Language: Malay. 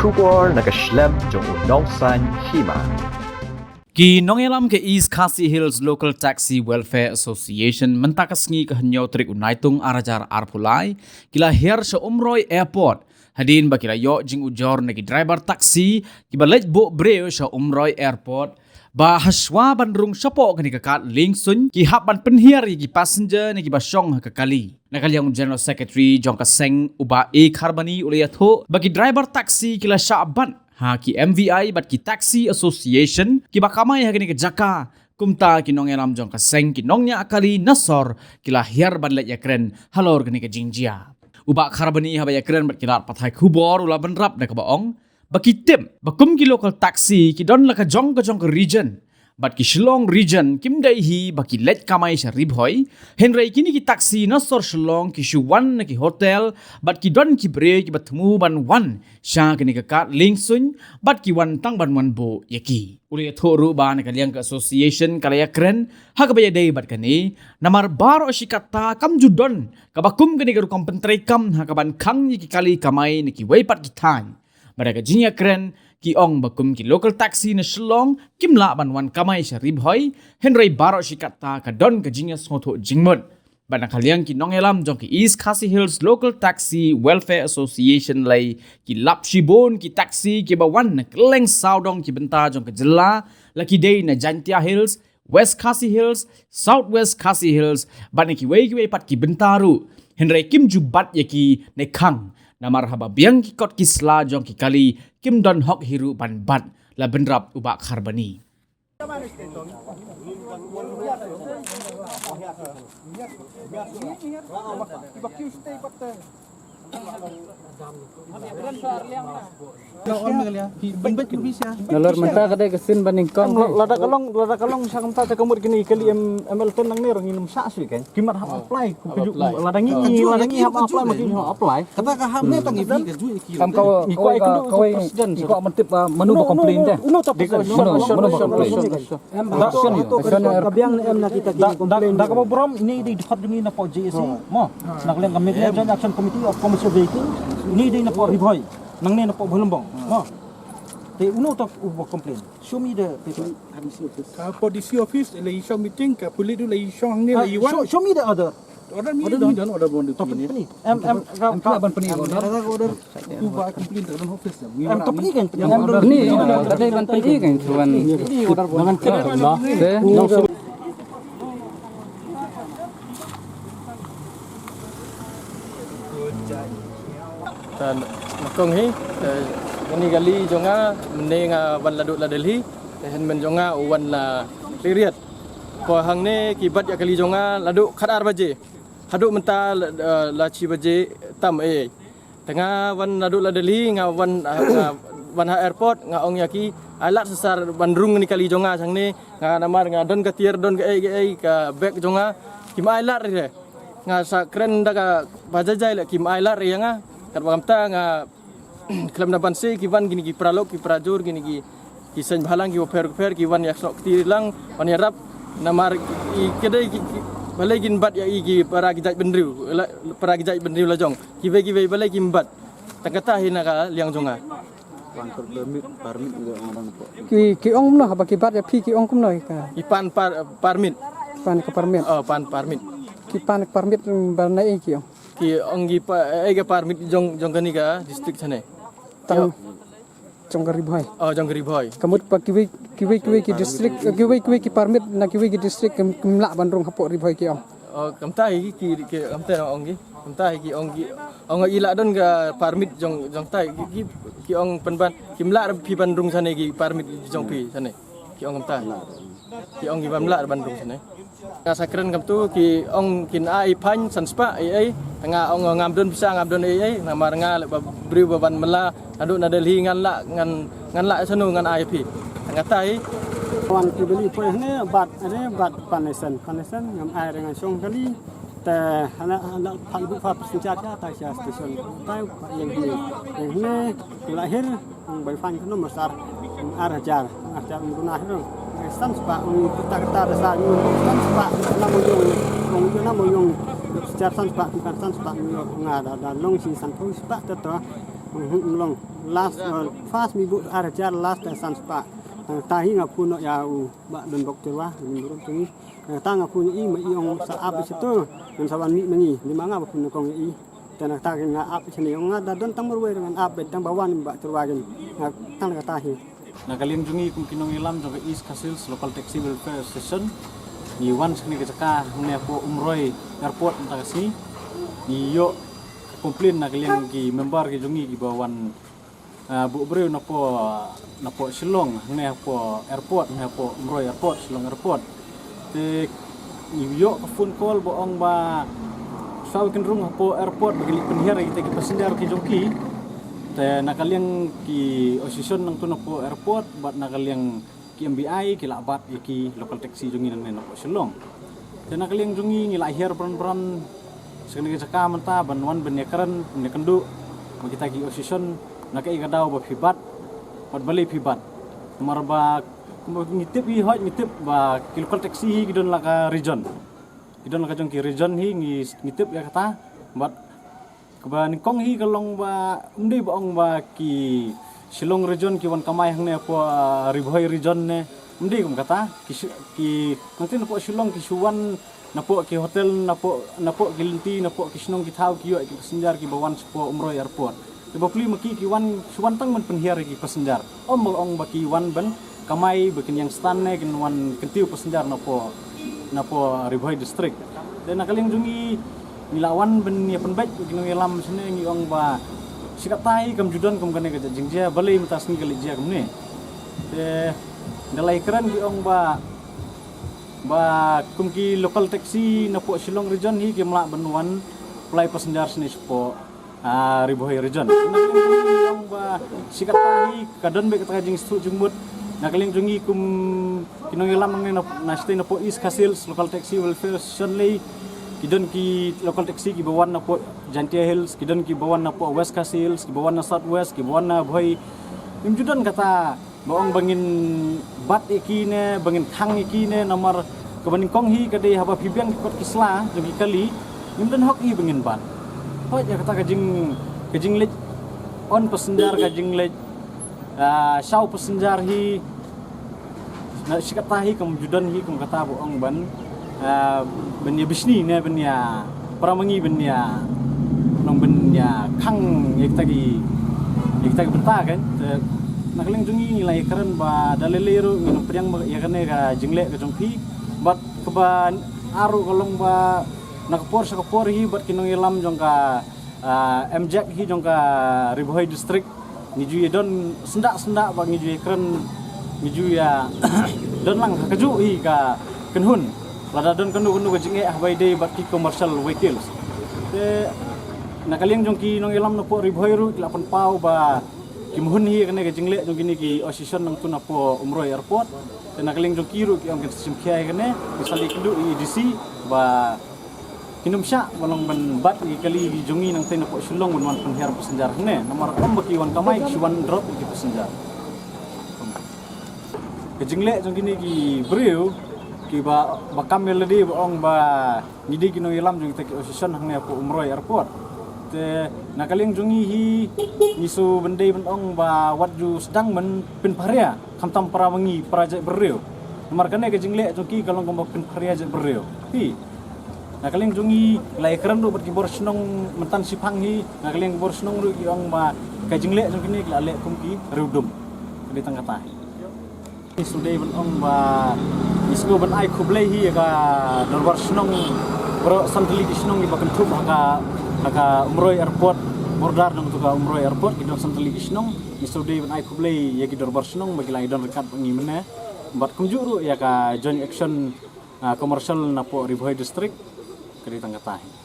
Shubor nakaslem jong unongsan hima. Ki nongelam ke East Khasi Hills Local Taxi Welfare Association mentakasngi ke henyo trik unaitung arajar arpulai kila her sa Umroy Airport. Hadin bakila yo jing ujor nagi driver taksi kiba lej bo breo sa Umroy Airport. Ba haswa bandrung sapo kani kakat lingsun ki haban penhiar ki passenger nagi basyong hakakali. Nakalyang General Secretary Jong Kaseng uba e kharbani ulayatho bagi driver taksi kila Syaban ha ki MVI bat ki Taxi Association ki bakamai ha kini ke Jaka kumta ki nongelam Jong Kaseng ki nongnya akali nasor kila hiar banlet yakren halor kini ke Jingjia. Uba kharbani ha ba yakren bat kilat pathai khubor ula benrap na kabaong baki tim bakum ki local taxi ki don la ka jong ke region bat ki Shillong region kim dai hi baki let kamai sa ribhoi henrei kini ki taxi nasor Shillong ki shuwan na ki hotel bat ki don ki bre ki batmu ban wan sha kini ka kat lingsun bat ki wan tang ban wan bo yaki uli thoru ba na kalyang ka association kalaya kren ha ka baya dei bat kani namar baro shikata kam judon kabakum kini ka kompentrai kam ha ka ban khang ki kali kamai ni ki wei pat ki than Baraka jinya keren ki ong bakum ki local taxi na Shillong kimla banwan kamay sa ribhoy henrei baro shikata ka don ka jinya soto jingmod bana kalyang ki nongelam jong ki East Khasi Hills Local Taxi Welfare Association lay ki lapshibon ki taxi ki bawan na kleng saudong ki benta jong ka jela laki day na Jantia Hills West Khasi Hills Southwest Khasi Hills bana ki wei pat ki bentaru henrei kim jubat yaki ne khang Namar haba biang ki kot kisla jong ki kali kim don hok hiru ban bat la benrap ubak kharbani. Nalor mentah kadai kesin banding kong. Lada kalong sakam tak kamut gini kali ML ton nang ner nginum sak sui kan. Kimat hap apply ku pejuk lada ngi hap apply makin hap apply. Kata ka ham ne tang ibi ke ju ki. Kam kau kau mentip menu ba komplain teh. Menu ba komplain. Kabiang em na kita ki komplain. Da ka brom ini di dekat gini na po JSC. Mo. Nak leng kami joint action committee of commercial vehicle. Ini di na po riboy. Nang ne na po bolombong. Mo. Te uno tak ubah komplain. Show me the paper. For DC office, election meeting, police do election ni laiwan. Show me the other. Order me dan order bond tu ni. Em ban peni Order tu buat complaint dalam office. em tapi kan Ni kadai ban peni kan tuan. Dengan Allah. Langsung dan makong hi ini kali jonga mending wan laduk la Delhi hen men jonga wan la Ririat ko hang ne kibat ya kali jonga laduk khadar baje haduk menta la chi baje tam tengah wan laduk la Delhi wan ha airport nga ong yaki alat sesar bandrung ni kali jonga sang ne nga namar nga don ka tier don ka ka back jonga kim ailat re nga sa kren da ka bajajai la kim ailat re nga kat bagamta nga kelam na banse ki wan gini ki pralok ki prajur gini ki sen bhalang ki ofer ki wan yak sok ti lang wan yarap namar i kedai ki balai gin bat ya i ki para gijai bendriu la jong ki ve balai ki bat takata hina ka liang jonga ki ong mno haba ki bat ya phi ki ong kum noi ka. ki pan parmit Pan ke parmit. pan parmit Ki pan ke parmit barnai ki ong. ki onggi ga parmit jong kani ka district chane Tang Jongkari boy. jong gari boy Kamut pa kiwi ki district kiwi ki permit na kiwi ki district kemla bandrung hapok riboy ki ong. Kamta hi ki kamta onggi kamta hi ki onggi ong ila don ga permit jong tai ki ong penban kimla pi bandrung sane ki permit jong pi sane ki ong kamta ki ong gi bamla bandrung sane sakren kam tu ki ong kin ai phan sanspa tengah ong ngamdon bisa ngamdon namar nga bri baban mela adu na Delhi ngan la sanu ngan ai pi tengah tai wan ki beli po ne bat panesan ngam ai dengan song kali te ana phal bu fa persenjat ka ta sia station tai yang ne lahir bai fan kono masar arajar guna hero san spa kita rasa san spa namu yung sejarah san spa bukan san spa ngada dan long si san phu spa long last fast mi bu arajar last san spa tahi ngapun ya u ba don dokter wa menurut tungi ta ngapun i ma iong sa ap situ dan sawan mi mengi lima nga pun kong i dan ta nga ap sini nga da don tang berwe dengan ap tang bawan ba terwagin tang ka tahi Nagaling jungi kum kinong ilam jong East Castles Local Taxi Welfare Association ni wan skni ke caka ne po umroy airport ta sini ni yo komplain nagaling ki member ki jungi ki bawan bu breu na po Shillong ne po airport ne po umroy airport Shillong airport te ni yo phone call boong ba saw kin rung po airport bagi penhiar kita ki passenger ki jongki te nakaliang ki association nang tuno po airport bat nakaliang ki MBI ki labat ki local taxi jungi nang po Shillong te nakaliang jungi ngila hier bran sekali caka menta banwan benekaran benekendu kita ki association nakai gadau ba fibat bat bali fibat mar ba ngitip hi hoj ngitip ba ki local taxi hi gidon laka region jong ki region hi ngitip ya kata bat keba ningkong hi kalong ba undi baong ba ki Shillong region ki wan kamai hang ne po Ribhoi region ne undi kum kata ki nanti na po Shillong ki suwan na po ki hotel na po gilinti na po ki Shillong ki thau ki yo ki passenger ki bawan po umroy airport te bapli maki ki wan suwan tang man penhiar ki passenger ong ba ki wan ban kamai bekin yang stan ne kin wan kentiu passenger na po Ribhoi district dan nakaling jungi nilawan ben ya penbaik kinong ilam sini ngi ong ba sikat tai kam judan kam kane ka jingjia balai mutas ni kali jia kam ne te dalai kran ki ong ba kum ki local taxi na po Shillong region hi ki mla benwan play passenger sini po Ribhoi region ong ba sikat tai kadon be kata jing stu jumut nakaling jungi kum kinong ilam nang na stay na po East Castles Local Taxi Welfare Association lay kidon ki local taxi ki bawan na po Jantia Hills kidon ki bawan na po West Castles ki bawan na South West ki bawan na Bhoi nimjudan kata baong bangin bat ikine bangin thang ikine nomor kebaning kong hi kade haba pibiang kot kisla jogi kali nimdan hok hi bangin bat hoj ya kata kajing lej on passenger kajing lej shaw passenger hi na sikatahi kam judan hi kum kata boong ban benya bisni ne benya pramangi benya nong benya khang yektagi benta kan nakaling jungi nilai keren ba daleleru nginum priang ya kane ka jingle ka jongpi bat keban aru kolong ba nakapor hi bat kinong ilam jongka MJ hi jongka Ribhoi district ngiju don sendak ba ngiju keren ngiju ya don lang kaju hi ka kenhun lada don kendu ka jinge by day bat ki commercial vehicles te nakaliang jongki nong ilam na po Ribhoi ru lapan pau ba kimhun hi kane ka jingle jongki ni ki association nang tuna po umroy airport te nakaliang jongki ru ki ong sim khia kane misali kendu EDC ba kinumsya walong ban bat ki kali jongi nang tena po Shillong wan penhiar passenger ne nomor baki wan kamai kiwan drop ki passenger ke jingle jongki ni ki breu ki ba kamel di ong ba ngidi kino ilam jong take association hang ne po umroy airport te nakaling jongi hi nisu bendai ong ba waju sedang men pin paria kamtam parawangi praja bereu nomor kane ke jingle jongki kalong kom pin paria je bereu hi nakaling jongi lai keren do berki bor snong mentan sipang hi nakaling bor snong ru ki ong ba ka jingle jongki ni la le kum ki reudum di tengah ta Sudai ong ba isgo ban ai khublei hi ka dorbar snong bro santli ki snong ni bakan thup haka umroy airport bordar nang tuka umroy airport ki don santli ki snong isudai ban ai khublei ya ki dorbar snong bagi lai don rekat ngi mene bat kumjuru ya ka joint action commercial na po Ribhoi district kri tangatahi